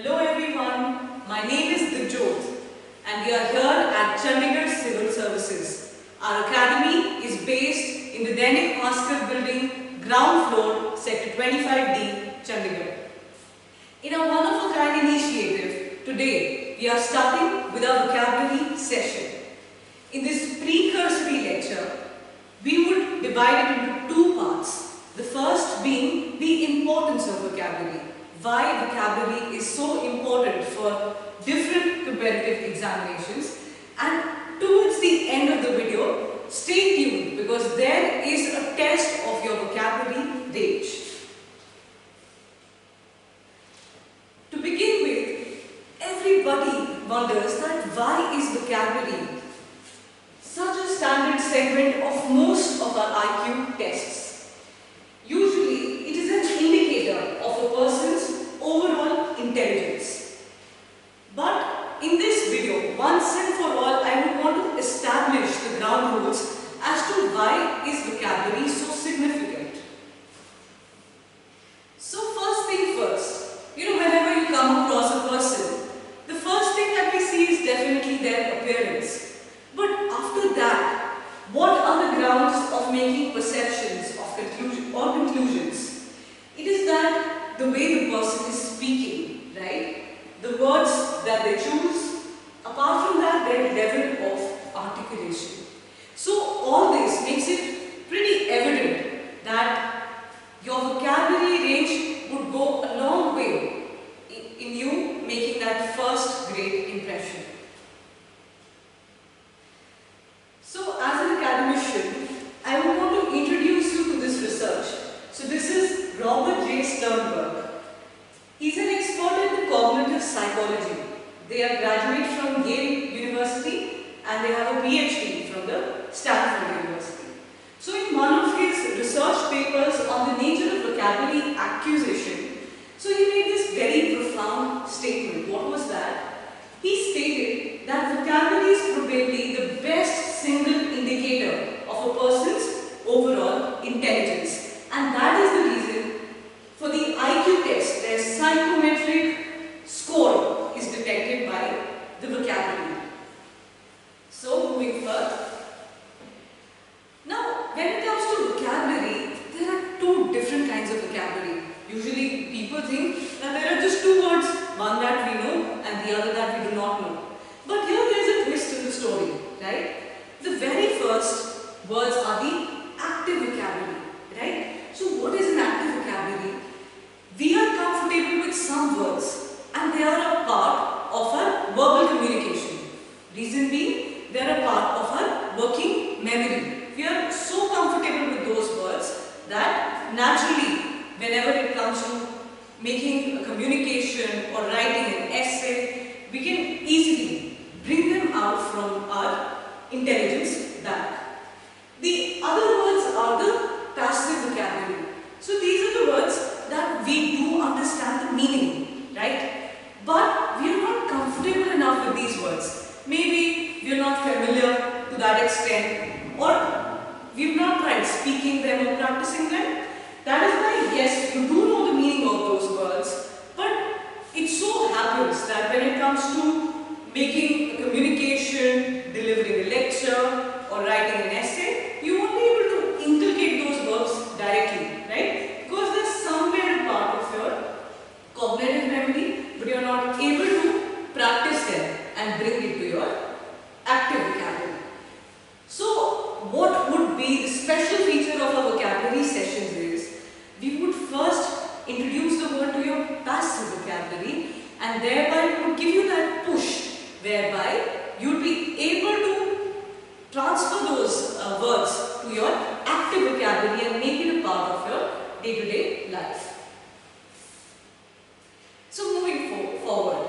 Hello everyone, my name is Divjot and we are here at Chandigarh Civil Services. Our academy is based in the Dainik Bhaskar building, ground floor, sector 25D, Chandigarh. In a one-of-a-kind initiative, today we are starting with our vocabulary session. In this precursory lecture, we would divide it into two parts. The first being the importance of vocabulary. Why vocabulary is so important for different competitive examinations, and towards the end of the video, stay tuned because there is a test of your vocabulary range. To begin with, everybody wonders that why is vocabulary such a standard segment of most of our IQ tests. Usually, it is an indicator of a person's overall intelligence. But in this video, once and for all, I would want to establish the ground rules as to why is vocabulary so significant. So first thing first, whenever you come across a person, the first thing that we see is definitely their appearance. But after that, what are the grounds of making perceptions of conclusions? It is that the way the person is speaking, right? The words that they choose, apart from that, their level of articulation. So all this makes it pretty evident that your vocabulary range would go a long way in you making that first great impression. So as an academician, I would want to introduce you to this research. So this is J Sternberg. He's an expert in cognitive psychology. They are graduates from Yale University and they have a PhD from the Stanford University. So in one of his research papers on the nature of vocabulary acquisition, so he made this very profound statement. What was that? He stated that vocabulary is probably the best single indicator of a person's overall intelligence. And that is the reason for the IQ test, their psychometric score is detected by the vocabulary. So moving further. Now, when it comes to vocabulary, there are two different kinds of vocabulary. Usually people think that there are just two words, one that we know and the other that we do not know. But here there is a twist in the story, right? The very first words are the active vocabulary, right? So what is an active vocabulary? We are comfortable with some words and they are a part of our verbal communication. Reason being, they are a part of our working memory. We are so comfortable with those words that naturally, whenever it comes to making a communication or writing an essay, we can easily bring them out from our intelligence back. The other words are the passive vocabulary. So these are the words that we do understand the meaning, right? But we are not comfortable enough with these words. Maybe we are not familiar to that extent, or we have not tried speaking them or practicing them. That is why, yes, you do know the meaning of those words, but it so happens that when it comes to making a communication, delivering a lecture, or writing an essay, you won't be able to inculcate those verbs directly, right? Because they're somewhere a part of your cognitive memory, but you're not able to practice them and bring it to your active vocabulary. So, what would be the special feature of our vocabulary sessions is, we would first introduce the word to your passive vocabulary and thereby we would give you that push whereby you would be able to transfer those words to your active vocabulary and make it a part of your day-to-day life. So moving forward,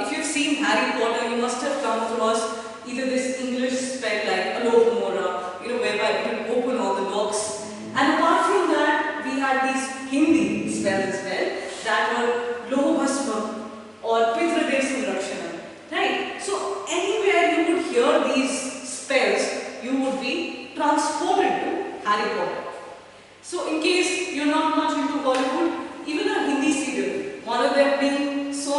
if you've seen Harry Potter, you must have come across either this English spell like Alohomora, whereby you can open all the locks. And apart from that, we had these Hindi spells as well that were Lohobhasma or Pitradev Samrakshana, right? So anywhere you would hear these spells, you would be transported to Harry Potter. So in case you're not much into Bollywood, even a Hindi serial, one of them being So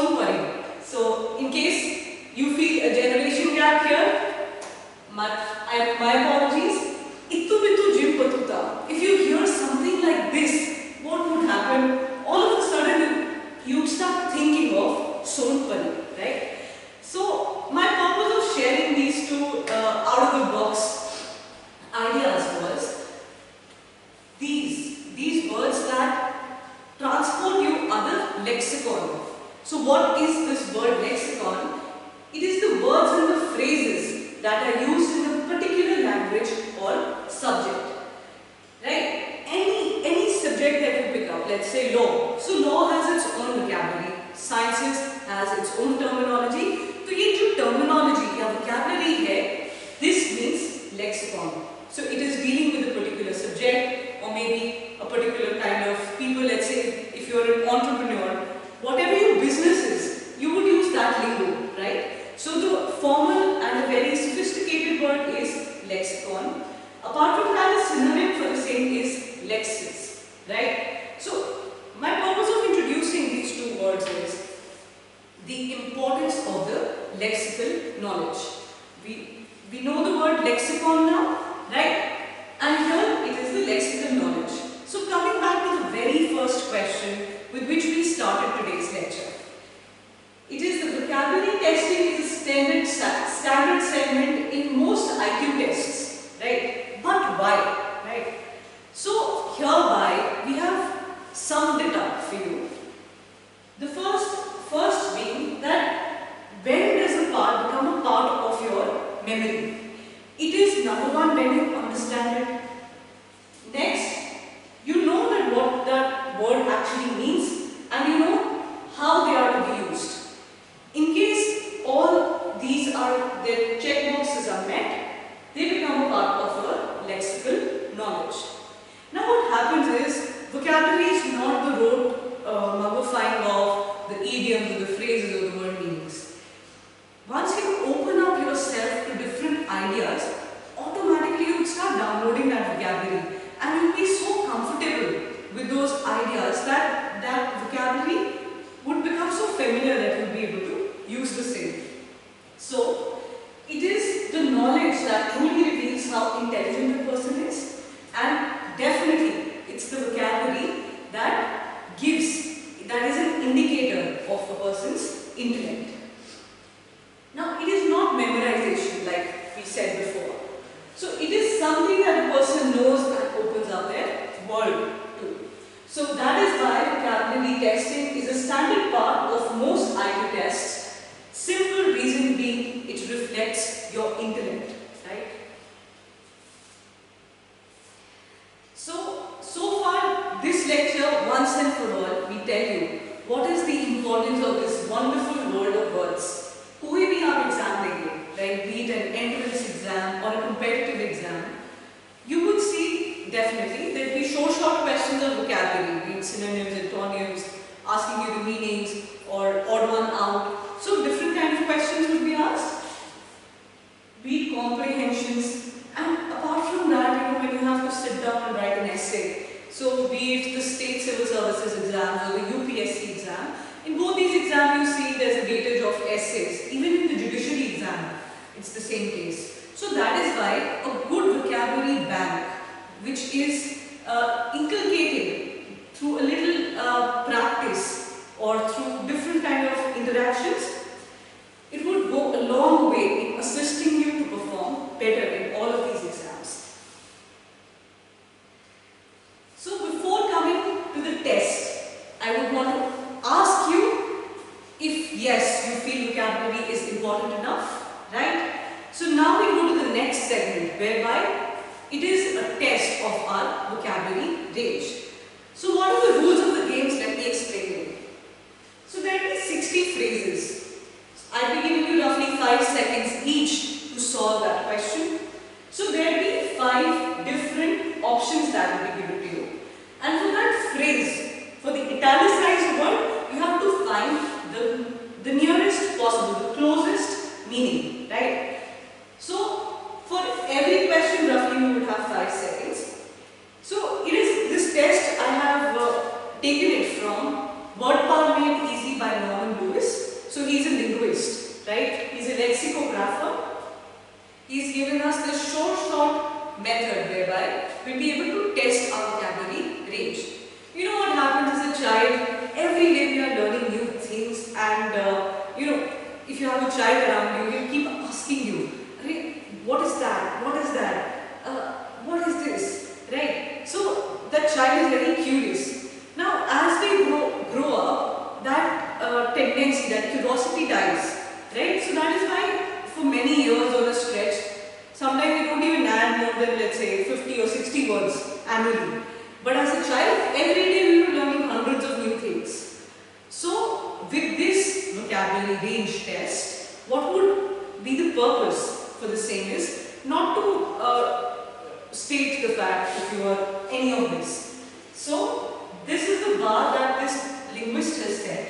you'd start thinking of Sonpari, right? So my purpose of sharing these two out of the box ideas was these words that transport you other lexicon. So what is this word lexicon? It is the words and the phrases that are used in a particular language or subject. Right? Any subject that you pick up, let's say law. So law has its own vocabulary. Sciences has its own terminology. तो ये जो terminology या vocabulary है, this means lexicon. So it is dealing with a particular subject or maybe a particular kind of people. Let's say if you are an entrepreneur, whatever your business is, you would use that lingo, right? So the formal and a very sophisticated word is lexicon. Apart from that, a synonym for the same is lexis, right? So my purpose of introducing these two words is the importance of the lexical knowledge. We know the word lexicon now, right? And here it is the lexical knowledge. So coming back to the very first question with which we started today's lecture. It is the vocabulary testing is a standard segment in most IQ tests, right? But why, right? So hereby we have summed it up for you. The first being that when does a part become a part of your memory? It is number one when you understand it. Next, you know that what that word actually means and you know how they are to be used. In case all these are, their check boxes are met, they become a part of your lexical knowledge. Now what happens is, vocabulary is not the rote muggifying of the idioms or the phrases or the word meanings. Once you open up yourself to different ideas, automatically you would start downloading that vocabulary and you'll be so comfortable with those ideas that that vocabulary would become so familiar that you'll be able to use the same. So, it is the knowledge that truly reveals how intelligent a person is, and definitely it's the vocabulary that is an indicator of a person's intellect. Now, it is not memorization like we said before. So, it is something that a person knows and opens up their world to. So, that is why vocabulary testing is a standard part of most IQ tests. Simple reason being, it reflects your intellect, right? So far, this lecture, once and for all, we tell you what is the importance of this wonderful world of words. कोई भी आप exam देंगे, right? Be it an entrance exam or a competitive exam, you would see definitely there will be short questions of vocabulary, be it synonyms, antonyms, asking you the meanings or odd one out. So different kind of questions would be asked, be it comprehensions, and apart from that, when you have to sit down and write an essay, so be it the state civil services exams or the UPSC exam, in both these exams you see there's a weightage of essays. Even in the judiciary exam, it's the same case. So that is why a good vocabulary bank, which is inculcated through a little practice or through different kind of interactions, it would go a long way in assisting you to perform better in all of these exams. So before coming to the test, I would want to ask you if yes, you feel vocabulary is important enough, right? So now we go to the next segment whereby it is a test of our vocabulary range. So what are the rules of the games? Let me explain you. So there will be 60 phrases. I'll be giving you roughly 5 seconds each to solve that question. So there will be 5 different options that will be given to you. And for that phrase, for the italicized word, you have to find the nearest possible, the closest meaning, right? So for every question, roughly we would have 5 seconds. So it is this test I have taken it from Word Power Made Easy by Norman Lewis. So he's a linguist, right? He's a lexicographer. He's given us this short method whereby we'll be able to test our vocabulary range. You know what happens as a child? Every day we are learning if you have a child around you, he'll keep asking you, "Arey, what is that? What is that? What is this?" Right? So that child is very curious. Now, as they grow up, that tendency, that curiosity dies. Right? So that is why for many years on a stretch, sometimes we don't even add more than, let's say, 50 or 60 words annually. But as a child, every day we were learning hundreds of new things. So with this vocabulary range test, what would be the purpose for the same is not to state the fact if you are any of this. So this is the bar that this linguist has set.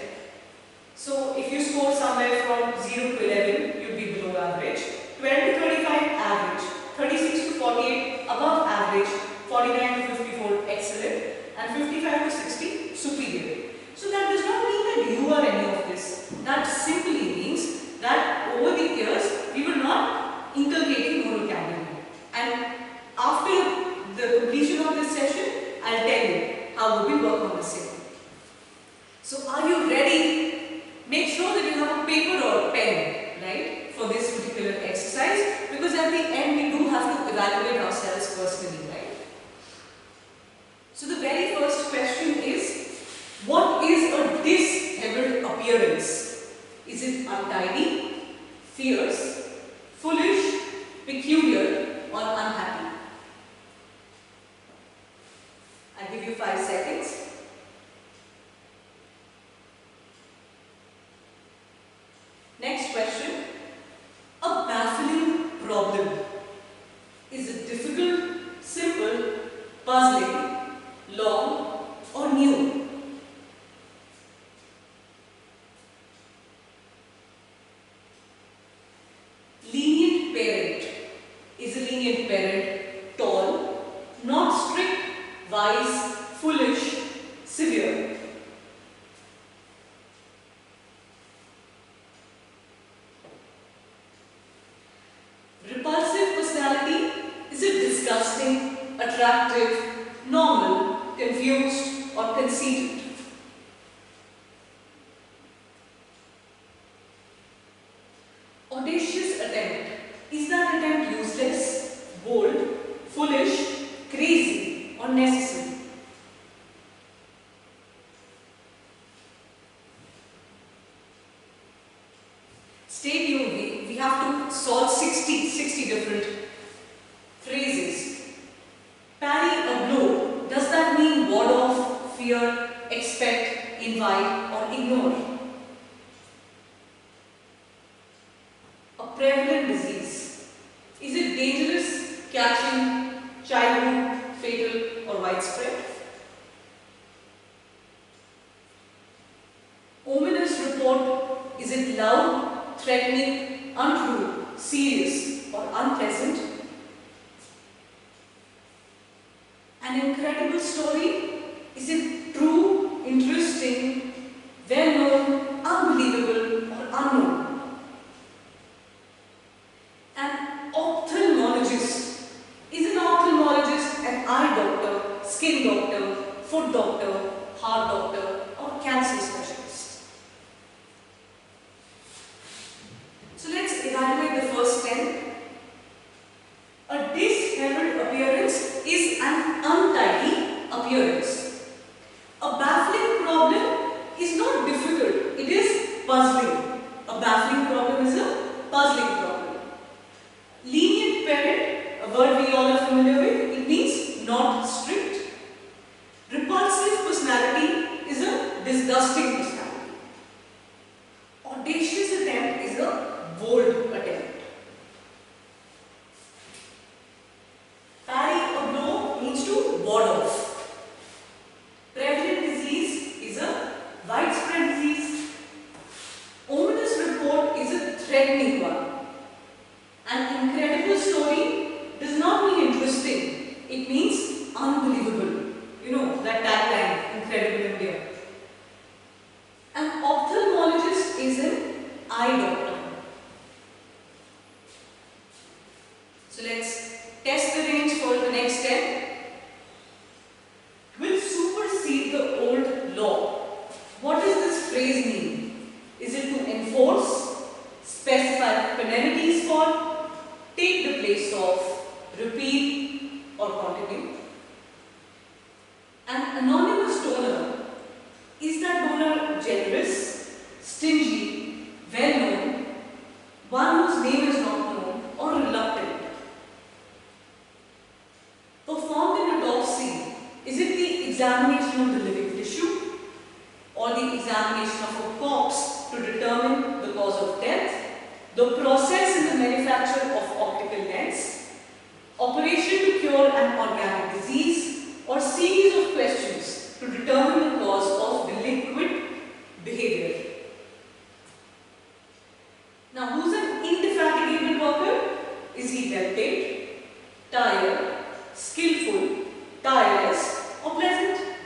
So if you score somewhere from 0 to 11, you'd be below average. 12 to 35, average. 36 to 48, above average. 49 to 54, excellent. And 55 to 60, superior. So that does not mean that you are any of this. That simply means that over the years, we were not inculcating more vocabulary. And after the completion of this session, I'll tell you how we will work on the same. So are you ready? Make sure that you have a paper or pen, right, for this particular exercise, because at the end we do have to evaluate ourselves personally, right? So the very first question is, what is a disheveled appearance? Is it untidy, fierce, foolish, peculiar, or unhappy? I'll give you 5 seconds. Next question. A baffling problem. Is it difficult, simple, puzzling, long, or new? Lenient parent. Is a lenient parent tall, not strict, wise, foolish, severe? Repulsive personality. Is it disgusting, attractive, normal, confused, or conceited? Audacious attempt. Is that attempt useless, bold, foolish, crazy, or necessary? Stay tuned. We have to solve 60 different phrases. Parry a blow. Does that mean ward off, fear, expect, invite, or ignore? A prevalent disease. Is it dangerous, catching, childhood, fatal, or widespread? Ominous report. Is it loud, threatening, untrue, serious, or unpleasant? An incredible story. Is it true, interesting, well-known, unbelievable, or unknown? An ophthalmologist. Is an ophthalmologist an eye doctor, skin doctor, foot doctor, heart doctor, or cancer specialist? So let's evaluate the first 10. A disheveled appearance is an untidy appearance. A baffling problem is not difficult, it is puzzling. A baffling problem is a puzzling problem. Lenient parent, a word we all are familiar with, it means not strict. Repulsive personality is a disgusting personality. Audacious attempt is a bold attempt. Parry a blow means to ward off. Prevalent disease is a widespread disease. Ominous report is a threatening one. An incredible story does not mean interesting. It means unbelievable. You know that tagline, incredible India. An ophthalmologist is an eye doctor. So let's test the range for the next step. Will supersede the old law. What does this phrase mean? Is it to enforce, stingy, well-known, one whose name is not known, or reluctant. Performed in autopsy, is it the examination of the living tissue or the examination of a corpse to determine the cause of death, the process in the manufacture of optical lens, operation to cure an organic disease, or series of questions to determine the cause of the liquid behavior? Now, who's an indefatigable worker? Is he well paid, tired, skillful, tireless, or pleasant?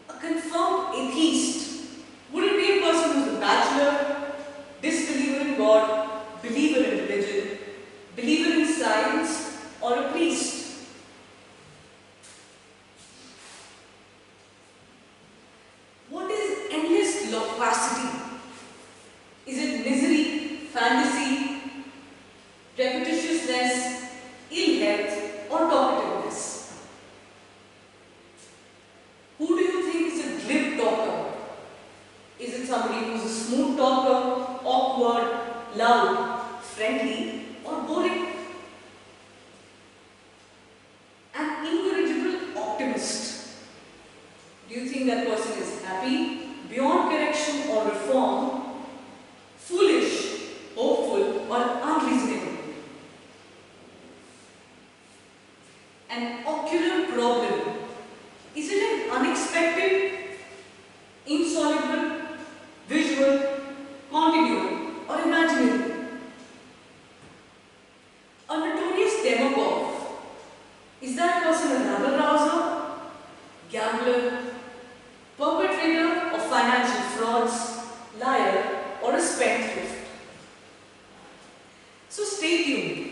A confirmed atheist. Would it be a person who's a bachelor, disbeliever in God, believer in religion, believer in science, or a priest? What is endless loquacity? Is it misery, fantasy, repetitiousness, ill health, or talkativeness? Who do you think is a glib talker? Is it somebody who's a smooth talker, awkward, loud, friendly, or boring? An incorrigible optimist. Do you think that person is happy, beyond correction or reform, foolish, hopeful, or unreasonable? An ocular problem. Is it an unexpected, insoluble, visual, continual, or imaginary? A notorious demagogue. Is that person a rabble-rouser, gambler, perpetrator of financial frauds, liar, or a spendthrift? So stay tuned.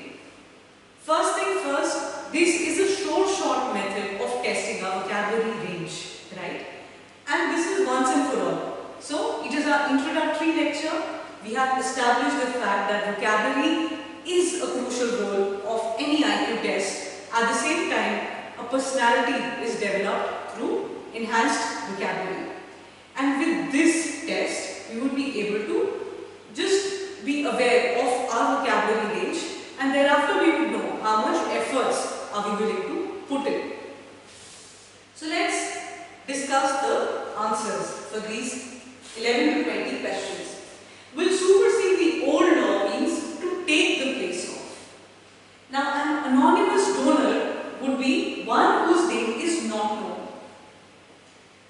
First thing first, this is a short method of testing our vocabulary range, right? And this is once and for all. So it is our introductory lecture. We have established the fact that vocabulary is a crucial role of any IQ test. At the same time, a personality is developed through enhanced vocabulary. And with this test, we would be able to just be aware of our vocabulary range, and thereafter we would know how much efforts are we willing to put in. So let's discuss the answers for these 11 to 20 questions. Will supersede the old law means to take the place of. Now, an anonymous donor would be one whose name is not known.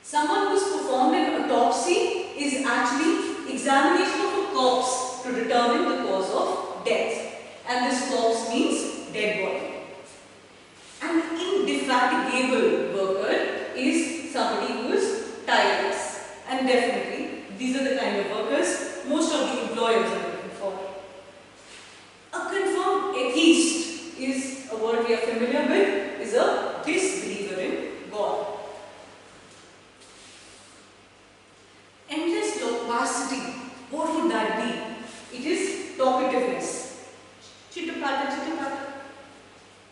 Someone who has performed an autopsy is actually examination of a corpse to determine the cause of death, and this corpse means dead body. An indefatigable worker is somebody who is tireless, and definitely these are the kind of workers most of the employers are looking for. A confirmed atheist is a word we are familiar with, is a disbeliever in God. Endless loquacity, what would that be? It is talkativeness. Chitter-patter, chitter-patter.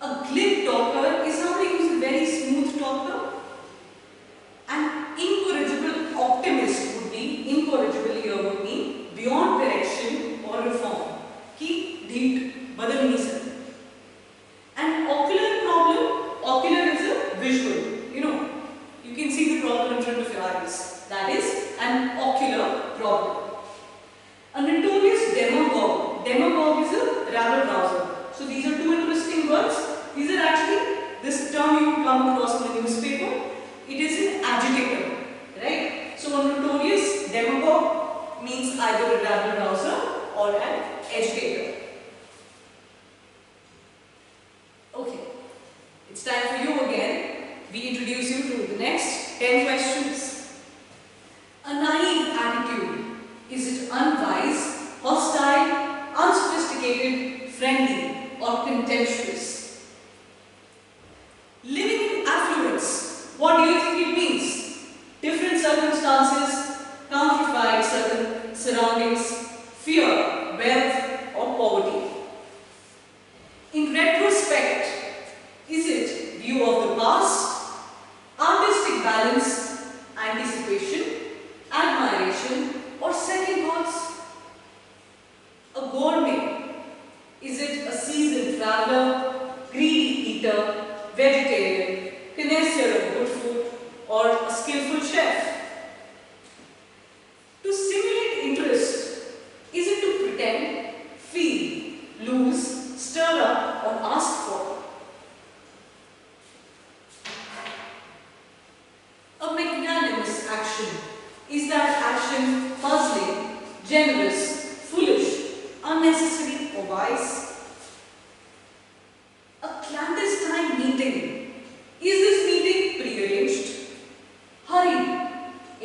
A glib talker is somebody who is a very smooth talker. An incorrigible optimist would be, incorrigible here would mean beyond correction or reform. Ki dheet, badal nahi sakte. An ocular problem, ocular is a visual. You can see the problem in front of your eyes. That is an ocular problem. A notorious demagogue. Demagogue is a rabble-rouser. So these are two interesting words. These are actually, this term you come across in the newspaper. It is an agitator, right? So a notorious demagogue means either a rabble-rouser or an agitator. Okay, it's time for you again. We introduce you to the next 10 questions. A naive attitude. Is it unwise, hostile, unsophisticated, friendly, or contemptuous? Living in affluence. What do you think it means? Different circumstances, countrified surroundings, fear, wealth, or poverty. In retrospect, is it view of the past, artistic balance, anticipation, admiration,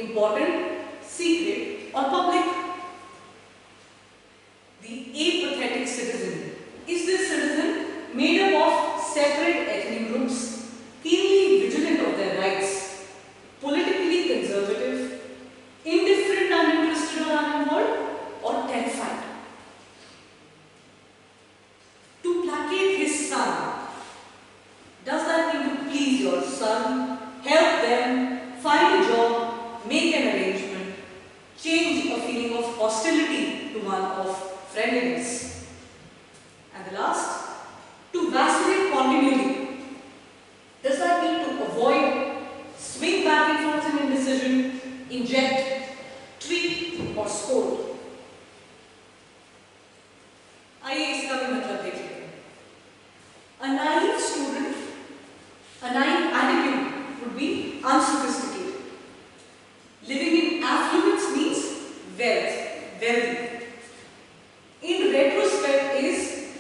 important, secret or public. The apathetic citizen. Is this citizen made up of separate ethnic groups, keenly vigilant of their rights, politically conservative, indifferent, uninterested or uninvolved, or terrified? To placate his son. Does that mean to please your son, help them, find a job, make an arrangement, change a feeling of hostility to one of friendliness? And the last, to vacillate continually. Does that mean to avoid, swing back and forth in indecision, inject, treat or scold? आइए इसका भी मतलब देख लेते हैं. A naive student, a naive attitude would be unsophisticated. Living in affluence means wealth, wealthy. In retrospect is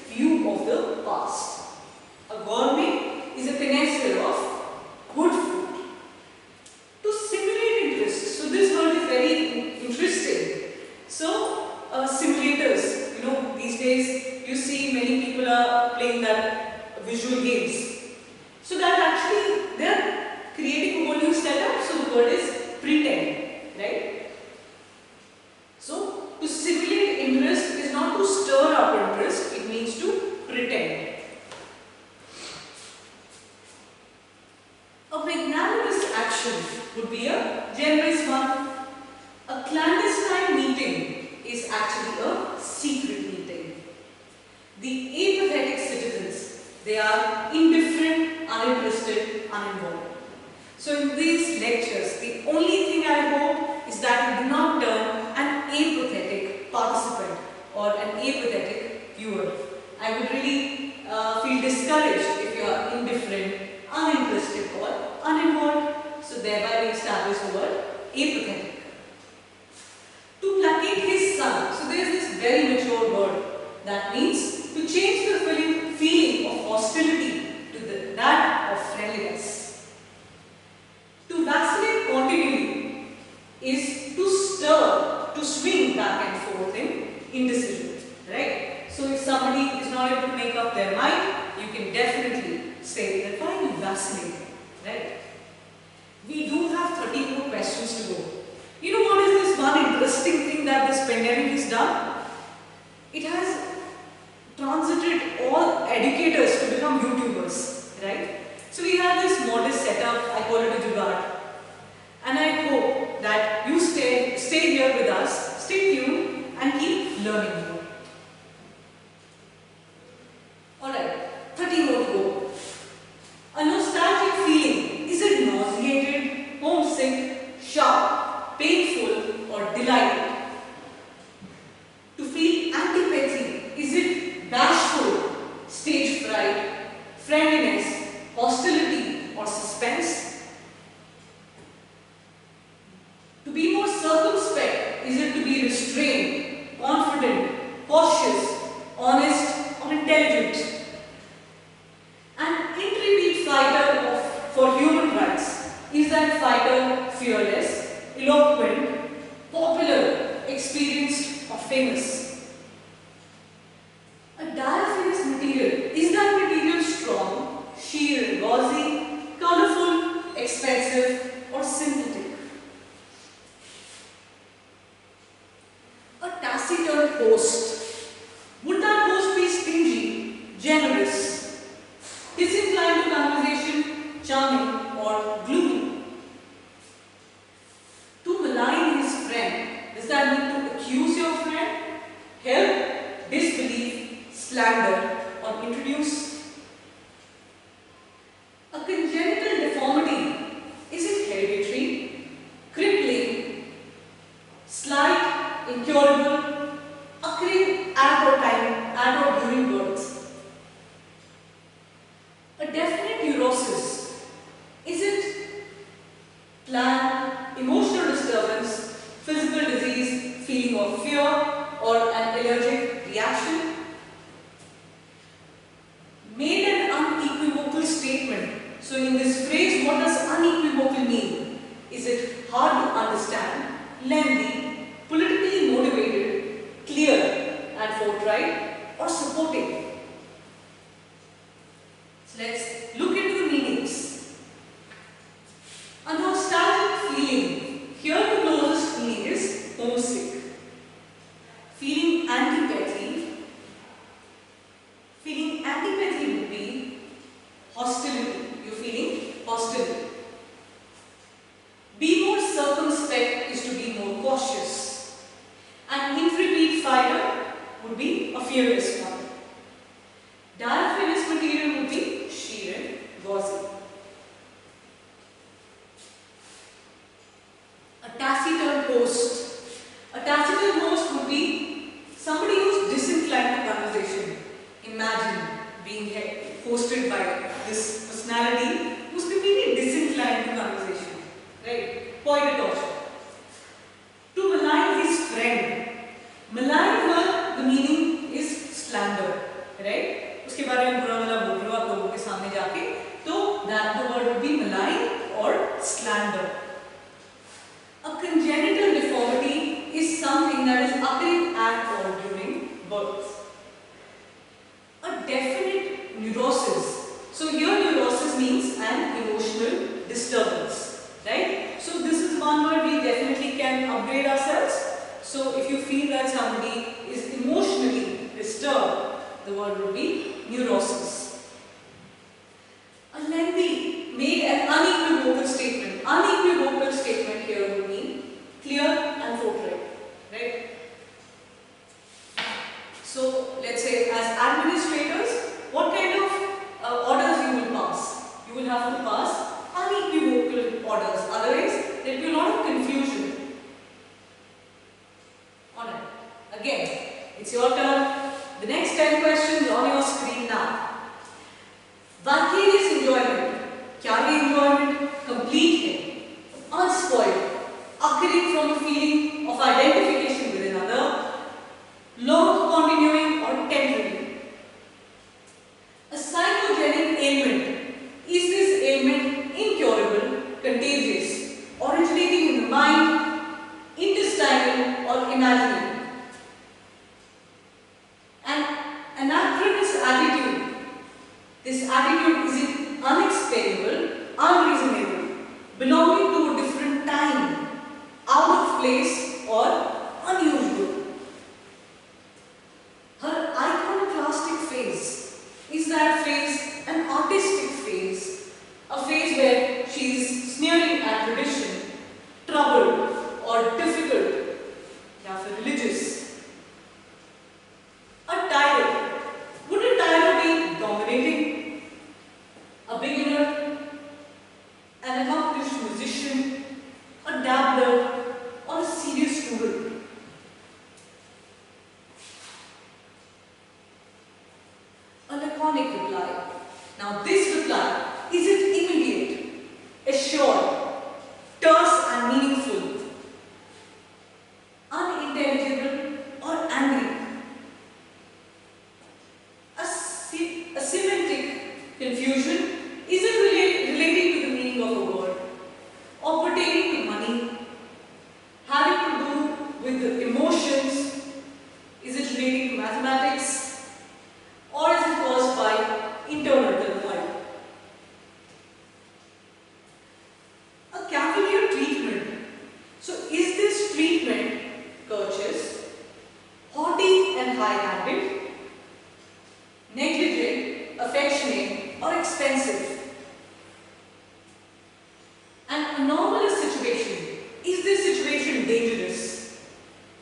view of the past. A gourmet is a connoisseur of good food. To simulate interest. So this word is very interesting. So simulators, these days you see many people are playing that visual games. So that actually they are creating a whole new setup. So the word is pretend, right? So to simulate interest is not to stir up interest, it means to pretend. A magnanimous action would be a generous one. A clandestine meeting is actually a secret meeting. The apathetic citizens, they are indifferent, uninterested, uninvolved. So in these lectures, the only thing I hope is that you do not turn an apathetic participant or an apathetic viewer. I would really feel discouraged if you are indifferent, uninterested or uninvolved. So thereby we establish the word apathetic. To placate his son. So there is this very mature word that means to change the feeling of hostility to that of friendliness. To vacillate continually is to stir, to swing back and forth in indecision, right? So if somebody is not able to make up their mind, you can definitely say that why are you vacillating, right? We do have 30 more questions to go. You know what is this one interesting thing that this pandemic has done? It has transited all educators to become YouTubers, right? So we have this modest setup, I call it a jugaad. And I hope that you stay here with us, stay tuned and keep learning more. Alright, 30 more to go. A nostalgic feeling, is it nauseated, homesick, sharp, painful or delighted? To feel antipathy, is it bashful, stage fright, friendliness, hostility or suspense? To be more circumspect, is it to be restrained, confident, cautious, honest or intelligent? An intrepid fighter for human rights, is that fighter fearless, eloquent, popular, experienced or famous? A diaphanous material, is that material strong, sheer, gauzy, colorful, expensive or synthetic? A taciturn host, would that host be stingy, generous, disinclined to conversation, charming or gloomy? To malign his friend, does that mean to accuse your friend, help, disbelieve, slander or introduce? A congenital deformity, is it hereditary, crippling, slight, incurable, occurring at or during birth? A definite neurosis, is it planned, emotional disturbance, physical disease, feeling of fear or an allergic reaction? Made an unequivocal statement. So in this phrase, what does unequivocal mean? Is it hard to understand, lengthy, politically motivated, clear and forthright, or supporting. So let's look into the meanings. A nostalgic feeling. Here the closest meaning is homesick. Feeling antipathy. Feeling antipathy would be hostility. You're feeling hostility. Be more circumspect is to be more cautious. An intrepid fighter would be a fearless one. Diaphanous material would be sheer and gauzy. A taciturn host. A taciturn host would be somebody who's disinclined to conversation. Imagine being hosted by this personality who's completely disinclined to conversation. Right? Quite a torture. To malign his friend. Malign here, the meaning is slander. Right? उसके बारे में बुरा भला बोल रहे हो आप लोगों के सामने जाके, तो that the word would be malign or slander. A congenital deformity is something that is occurring at or during birth. A definite neurosis. So here neurosis means an emotional disturbance, right? So this is one word we definitely can upgrade ourselves. So if you feel that somebody is emotionally disturbed, the word would be neurosis. A lengthy, made an unequivocal statement. Unequivocal statement here would mean clear and forthright, right? So let's say as administrators, what kind of orders you will pass? You will have to pass unequivocal orders. Otherwise, there will be a lot of confusion. Alright. Again, it's your turn. The next 10 questions on your screen now. Vicarious enjoyment. क्या है enjoyment? Complete है, unspoiled, occurring from a feeling of identification with another, long continuing or temporary. A psychogenic ailment. Is this ailment incurable, contagious, originating in the mind, intestinal or imaginary? An anachronous attitude. This attitude is unexplainable, unreasonable, belonging to a different time, out of place or unusual. Her iconoclastic phase. Is that phase an artistic phase? A phase where she is sneering at tradition, troubled or difficult, या फिर religious. A tyrant. Would a tyrant be dominating? A beginner, an accomplished musician, a dabbler, or a serious student? A laconic reply. Now this reply, is it immediate, assured, terse and meaningful, unintelligible or angry? A semantic confusion. Is it relating to the meaning of a word, or pertaining to money, having to do with the emotions? Is it relating to mathematics, or is it caused by internal turmoil? A cavalier treatment. So is this treatment courteous, haughty and high-handed, negligent, affectionate or expensive? An anomalous situation. Is this situation dangerous,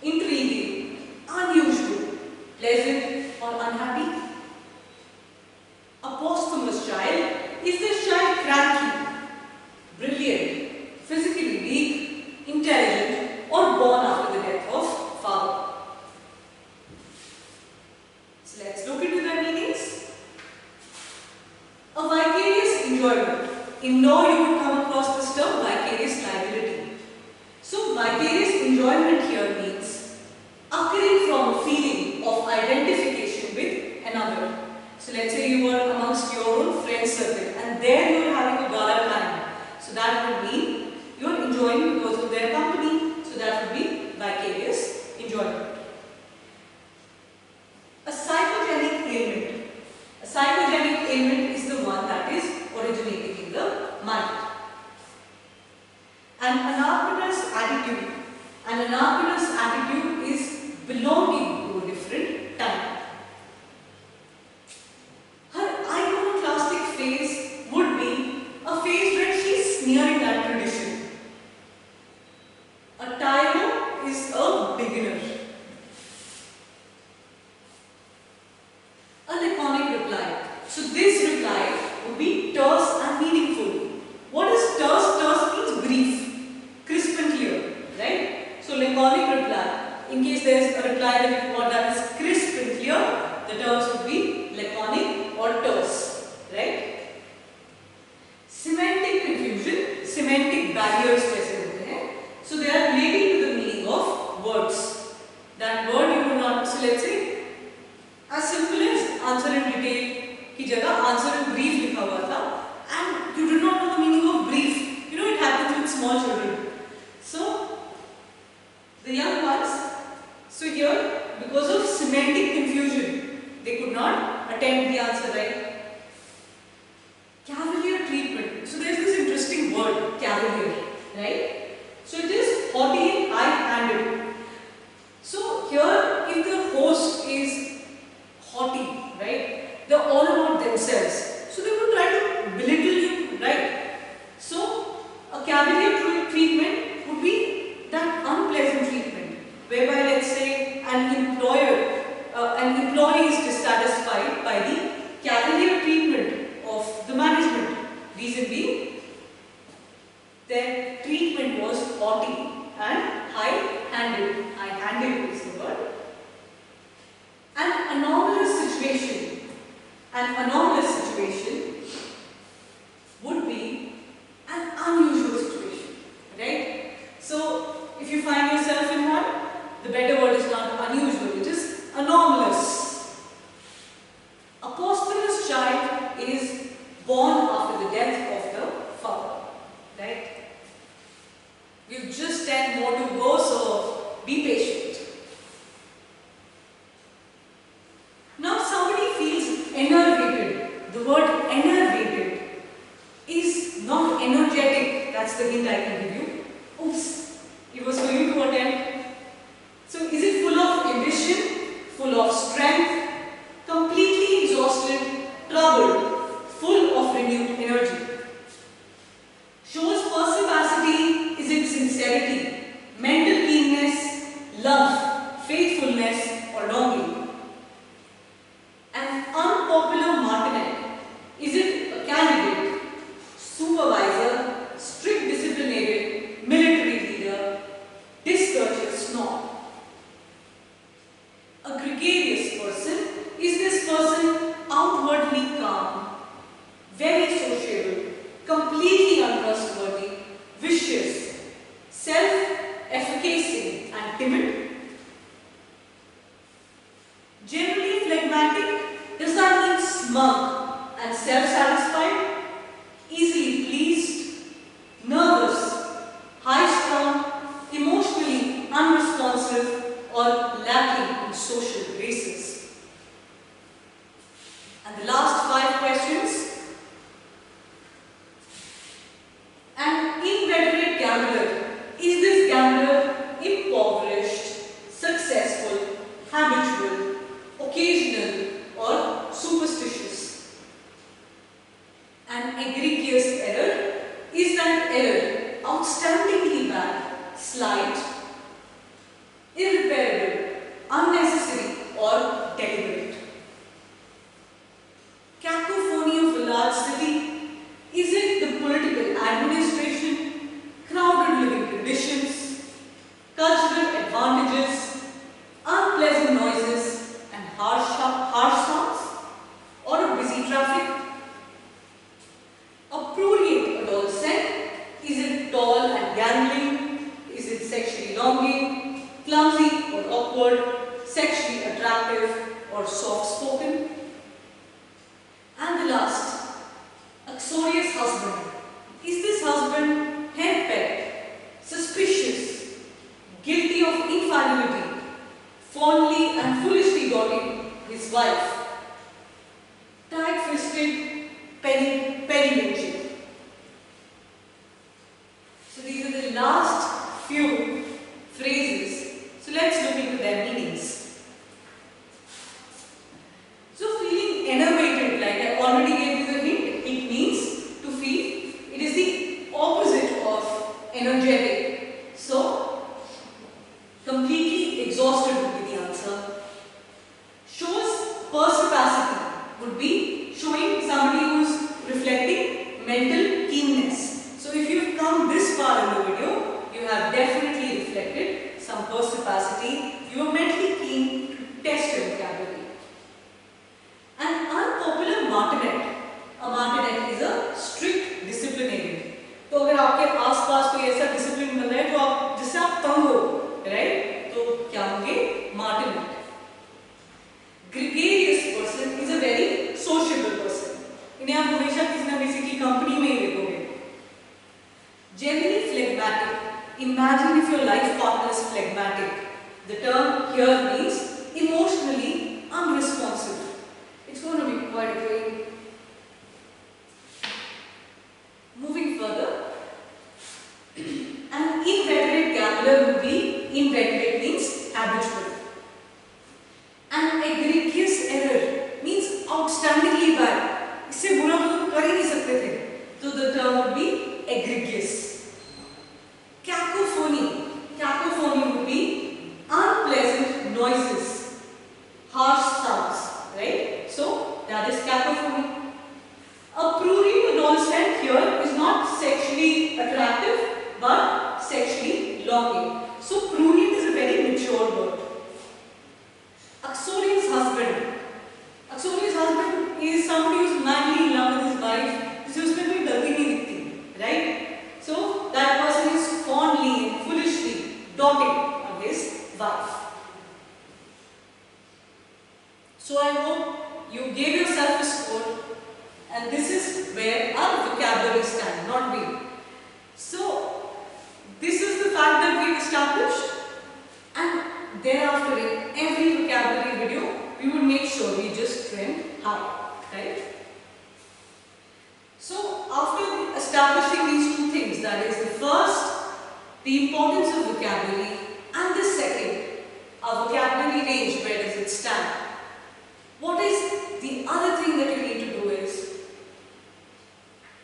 intriguing, unusual, pleasant or unhappy? A posthumous child. Is this child cranky, brilliant, physically weak, intelligent or born after the death of father? So let's look into their meanings. A vicarious enjoyment. In law you would come across this term vicarious liability. So vicarious enjoyment here means occurring from a feeling of identification with another. So let's say you were amongst your own friend circle and there you are having a gala time. So that would mean you are enjoying because an anarchist attitude is belonging to a different time. Her iconoclastic phase would be a phase where she is sneering at tradition. A tyro is a beginner. A laconic reply. So this reply would be terse and meaningful. What is terse? Terse means brief, crisp and clear, right? So laconic reply. In case there is a reply that you want that is crisp and clear, the terms would be laconic or terse, right? Semantic confusion, semantic barriers वैसे होते हैं. So they are relating to the meaning of words. That word you will not. So let's say as simple as answer in detail की जगह answer in brief लिखा हुआ था, and you do not know the meaning of brief. You know it happens with small children. So the young ones. So here, because of semantic confusion, they could not attempt the answer right. Cavalier treatment. So there is this interesting word, cavalier, right? So it is haughty and high-handed. So here, if the host is haughty, right, they are all about themselves. So they would try to belittle you, right? So a cavalier treatment would be that unpleasant treatment, whereby let's say an employee is dissatisfied by the cavalier treatment of the management. Reason being, their treatment was haughty and high-handed. High-handed is the word. An anomalous situation. An anomalous situation would be an unusual situation, right? So, if you find yourself in one, the better word is not unusual, it is anomalous. A posthumous child is born after the death of the father, right? We've just 10 more to go, so be patient. Now somebody feels enervated. The word enervated is not energetic. That's the hint I can give you. Oops, it was for you to attempt. So is it full of ambition, full of strength, completely exhausted, troubled, full of renewed energy? Shows perspicacity, is it sincerity, mental keenness, love, faithfulness or longing? An unpopular martinet, is it a candidate, supervisor, strict disciplinarian, military leader, discourteous snob? A gregarious person, is this person outwardly calm, very sociable, completely untrustworthy, vicious, self-efficacious and timid? Generally phlegmatic, does that mean smug and self-satisfied, easily pleased, nervous, high-strung, emotionally unresponsive or lacking in social graces? And the last 5 questions. An inveterate gambler. Is this gambler impoverished, successful, habitual, occasional or superstitious? An egregious error. Is that error outstandingly bad, slight, irreparable, unnecessary or deliberate? Cacophony of a large city. Is it the political administration, crowded living conditions, cultural advantages, unpleasant noises and harsh sounds, or a busy traffic? A prurient adolescent. Is it tall and gangling? Is it sexually longing, clumsy or awkward, sexually attractive or soft-spoken? And the last, uxorious husband. Is this husband henpecked, suspicious, guilty of infidelity, fondly and foolishly doting his wife, tight-fisted, penny-pinching? So these are the last few phrases Congo, right? तो क्या होंगे? Martinet. Gregarious person is a very sociable person. इन्हें आप हमेशा किसी न किसी की कंपनी में ही देखोगे. Generally phlegmatic. Imagine if your life partner is phlegmatic. The term here means emotionally unresponsive. It's going to be quite a thing. Moving further, an inveterate gambler would be, inveterate means habitual. An egregious error means outstandingly bad. इससे बुरा हम कर ही नहीं सकते थे. So the term would be egregious. Cacophony. Cacophony would be unpleasant noises, harsh sounds, right? So that is cacophony. A prurient adolescent here is not sexually attractive but sexually longing. So prurient is a very mature word. Uxorion's husband. Uxorion's husband is somebody who is madly in love with his wife. जिसे उसमें कोई गलती नहीं दिखती, right? So that person is fondly and foolishly doting on his wife. So I hope you gave yourself a score, and this is where our vocabulary stands, not we. So this is the fact that we've established, and thereafter in every vocabulary video we would make sure we just trim high, right? So after establishing these two things, that is the first, the importance of vocabulary, and the second, our vocabulary range, where does it stand? What is the other thing that you need to do is,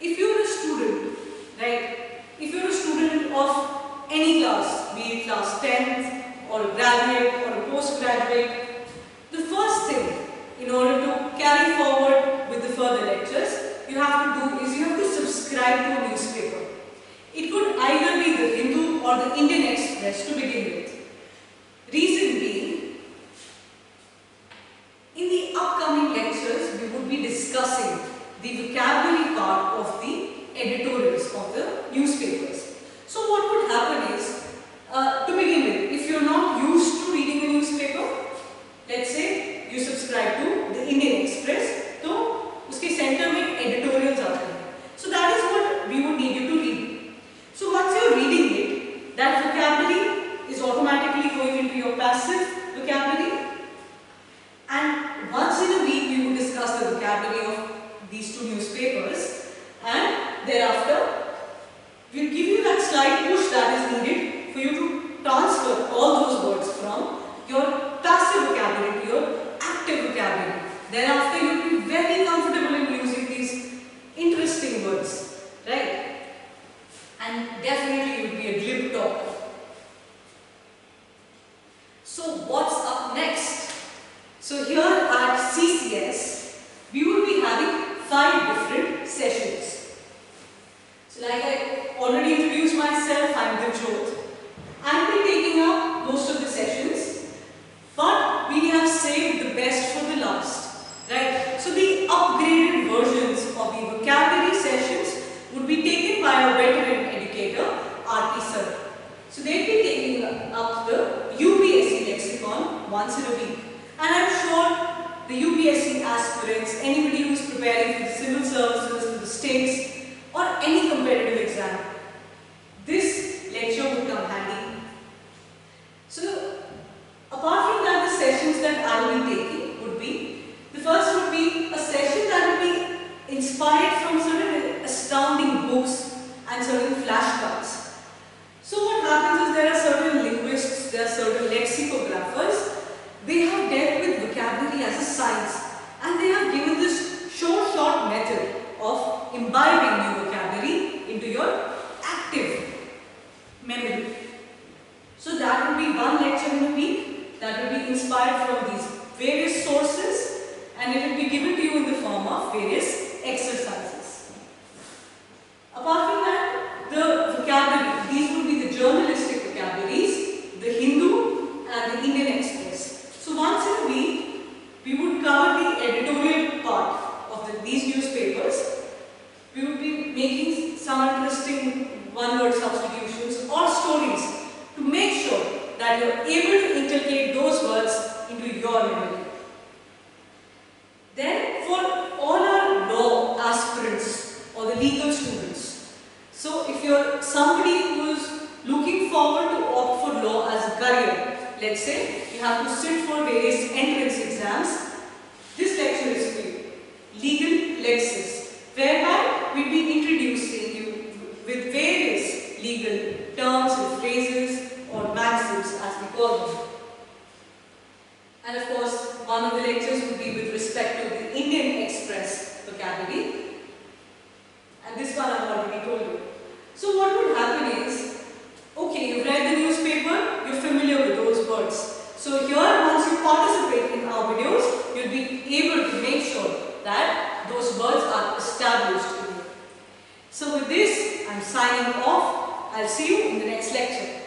if you're a student, right, if you're a student of any class, be it class 10th or a graduate or a postgraduate, the first thing in order to carry forward with the further lectures, you have to do is you have to subscribe to a newspaper. It could either be the Hindu or the Indian Express to begin with. Reason being, in the upcoming lectures we would be discussing the vocabulary part of the editorials of the newspapers. So what would happen is, to begin with, if you're not used to reading a newspaper, let's say you subscribe to the Indian Express, तो उसके centre में editorials आते हैं. So that is what we would need you to read. So once you're reading it, that vocabulary is automatically going into your passive vocabulary, and once in a week we would discuss the vocabulary of these two newspapers, and thereafter we'll give you that slight push that is needed for you to transfer all those words from your passive vocabulary to your active vocabulary. Thereafter you'll be very comfortable in using these interesting words, right? And definitely you'll be a glib talker. So what's up next? So here at CCS, we will be having 5 different sessions. So like I already introduced myself, I'm Diljot. I'll be taking up most of the sessions, but we have saved the best for the last, right? So the upgraded versions of the vocabulary sessions would be taken by our veteran educator, R.P. Sir. So they'll be taking up the UPSC lexicon once in a week. And I'm sure the UPSC aspirants, anybody who's preparing for the civil services, for the states, or any competitive exam, this lecture would come handy. So apart from that, the sessions that I'll be taking would be, the first would be a session that would be inspired from certain astounding books and certain flashcards. So what happens is there are certain linguists, there are certain lexicographers, they have dealt with vocabulary as a science, and they have given this short method of imbibing new vocabulary into your active memory. So that will be one lecture in a week that will be inspired from these various sources, and it will be given to you in the form of various exercises. Apart from that, the vocabulary, these would be the journalistic vocabularies, the Hindu and the Indian Express. So once in a week, we would cover the editorial part of these newspapers. We would be making some interesting one-word substitutions or stories to make sure that you are able to inculcate those words into your memory. Then for all our law aspirants or the legal students, so if you're somebody who is looking forward to opt for law as a career, let's say you have to sit for various entrance exams, this lecture is for you. Legal lexis, whereby we'll be introducing you with various legal terms and phrases or maxims as we call them. And of course, one of the lectures would be with respect to the Indian Express vocabulary. And this one I've already told you. So what would happen is, okay, you've read the newspaper, you're familiar with those words. So here, once you participate in our videos, you'll be able to make sure that those words are established in you. So with this, I'm signing off. I'll see you in the next lecture.